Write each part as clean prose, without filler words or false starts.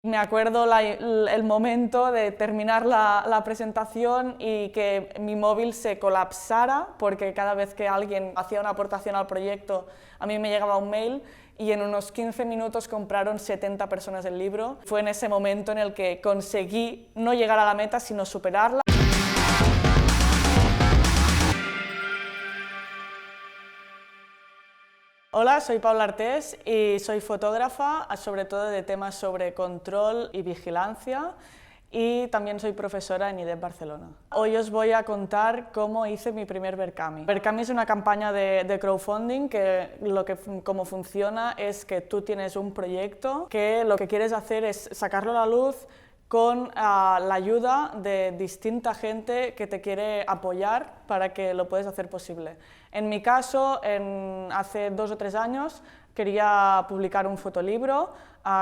Me acuerdo el momento de terminar la presentación y que mi móvil se colapsara, porque cada vez que alguien hacía una aportación al proyecto, a mí me llegaba un mail y en unos 15 minutos compraron 70 personas el libro. Fue en ese momento en el que conseguí no llegar a la meta, sino superarla. Hola, soy Paula Artés y soy fotógrafa, sobre todo de temas sobre control y vigilancia, y también soy profesora en IDEP Barcelona. Hoy os voy a contar cómo hice mi primer Verkami. Verkami es una campaña de crowdfunding que cómo funciona es que tú tienes un proyecto que lo que quieres hacer es sacarlo a la luz con la ayuda de distinta gente que te quiere apoyar para que lo puedas hacer posible. En mi caso, hace 2 o 3 años, quería publicar un fotolibro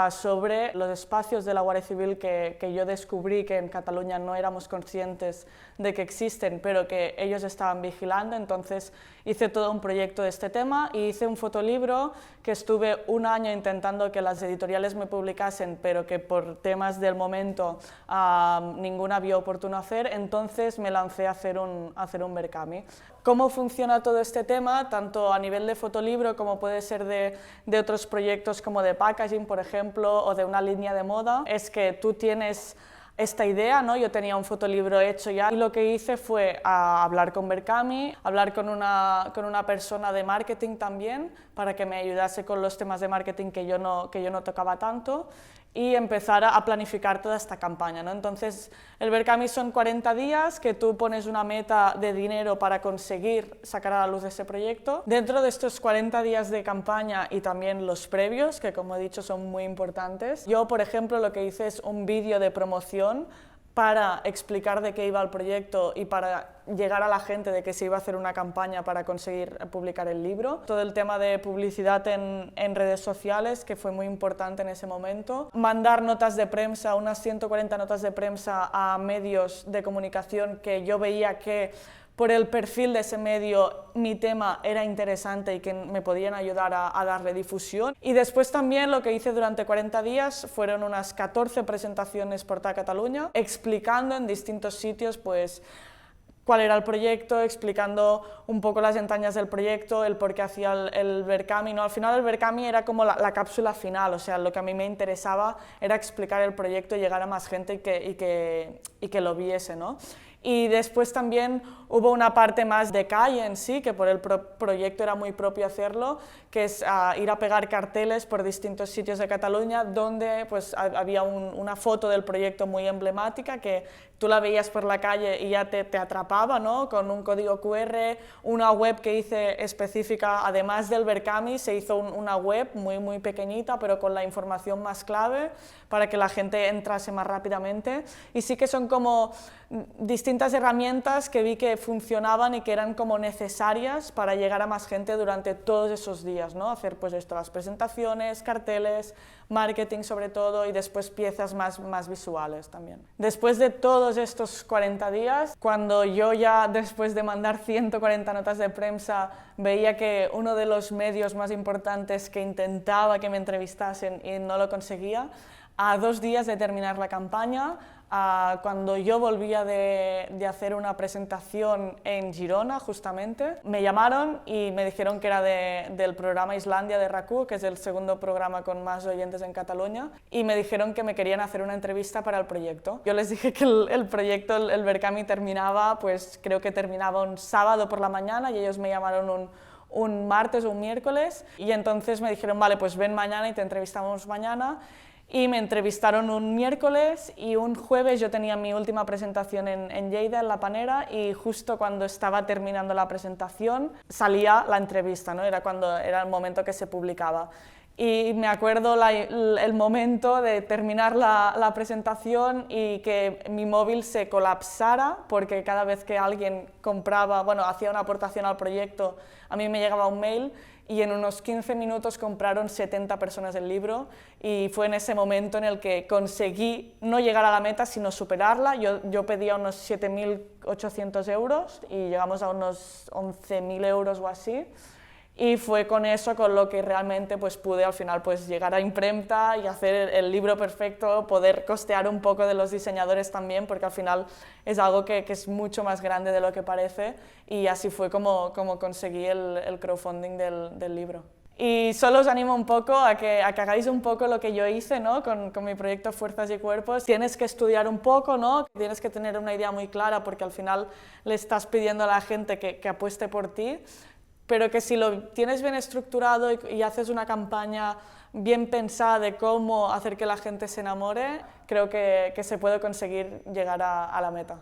sobre los espacios de la Guardia Civil que yo descubrí que en Cataluña no éramos conscientes de que existen, pero que ellos estaban vigilando. Entonces hice todo un proyecto de este tema y hice un fotolibro que estuve 1 año intentando que las editoriales me publicasen, pero que por temas del momento ninguna vio oportuno hacer. Entonces me lancé a hacer un Verkami. ¿Cómo funciona todo este tema, tanto a nivel de fotolibro como puede ser de otros proyectos como de packaging, por ejemplo, o de una línea de moda? Es que tú tienes esta idea, ¿no? Yo tenía un fotolibro hecho ya y lo que hice fue hablar con Verkami, hablar con una persona de marketing también para que me ayudase con los temas de marketing que yo no tocaba tanto, y empezar a planificar toda esta campaña, ¿no? Entonces, el Verkami son 40 días que tú pones una meta de dinero para conseguir sacar a la luz ese proyecto. Dentro de estos 40 días de campaña y también los previos, que como he dicho son muy importantes, yo, por ejemplo, lo que hice es un vídeo de promoción para explicar de qué iba el proyecto y para llegar a la gente de que se iba a hacer una campaña para conseguir publicar el libro. Todo el tema de publicidad en redes sociales, que fue muy importante en ese momento. Mandar notas de prensa, unas 140 notas de prensa a medios de comunicación que yo veía que por el perfil de ese medio mi tema era interesante y que me podían ayudar a darle difusión. Y después también lo que hice durante 40 días fueron unas 14 presentaciones por toda Cataluña, explicando en distintos sitios pues cuál era el proyecto, explicando un poco las entrañas del proyecto, el por qué hacía el Verkami, ¿no? Al final el Verkami era como la cápsula final, o sea, lo que a mí me interesaba era explicar el proyecto y llegar a más gente y que lo viese, ¿no? Y después también hubo una parte más de calle en sí, que por el proyecto era muy propio hacerlo, que es ir a pegar carteles por distintos sitios de Cataluña donde pues, había una foto del proyecto muy emblemática que tú la veías por la calle y ya te atrapaba, ¿no? Con un código QR, una web que hice específica, además del Verkami, se hizo una web muy pequeñita, pero con la información más clave para que la gente entrase más rápidamente. Y sí que son como distintas herramientas que vi que funcionaban y que eran como necesarias para llegar a más gente durante todos esos días, ¿no? Hacer pues esto, las presentaciones, carteles, marketing sobre todo, y después piezas más visuales también. Después de todos estos 40 días, cuando yo ya después de mandar 140 notas de prensa veía que uno de los medios más importantes que intentaba que me entrevistasen y no lo conseguía, a 2 días de terminar la campaña, cuando yo volvía de hacer una presentación en Girona, justamente, me llamaron y me dijeron que era del programa Islandia de RAC1, que es el segundo programa con más oyentes en Cataluña, y me dijeron que me querían hacer una entrevista para el proyecto. Yo les dije que el proyecto, el Verkami terminaba, pues creo que terminaba un sábado por la mañana, y ellos me llamaron un martes o un miércoles, y entonces me dijeron, vale, pues ven mañana y te entrevistamos mañana. Y me entrevistaron un miércoles, y un jueves yo tenía mi última presentación en Lleida, en La Panera, y justo cuando estaba terminando la presentación salía la entrevista, ¿no? Era el momento que se publicaba. Y me acuerdo el momento de terminar la presentación y que mi móvil se colapsara, porque cada vez que alguien hacía una aportación al proyecto, a mí me llegaba un mail, y en unos 15 minutos compraron 70 personas el libro, y fue en ese momento en el que conseguí no llegar a la meta, sino superarla. Yo pedía unos 7.800 euros y llegamos a unos 11.000 euros o así. y fue con eso con lo que realmente pues, pude al final pues, llegar a imprenta y hacer el libro perfecto, poder costear un poco de los diseñadores también, porque al final es algo que es mucho más grande de lo que parece, y así fue como conseguí el crowdfunding del libro. Y solo os animo un poco a que hagáis un poco lo que yo hice, ¿no? con mi proyecto Fuerzas y Cuerpos. Tienes que estudiar un poco, ¿no? Tienes que tener una idea muy clara, porque al final le estás pidiendo a la gente que apueste por ti, pero que si lo tienes bien estructurado y haces una campaña bien pensada de cómo hacer que la gente se enamore, creo que se puede conseguir llegar a la meta.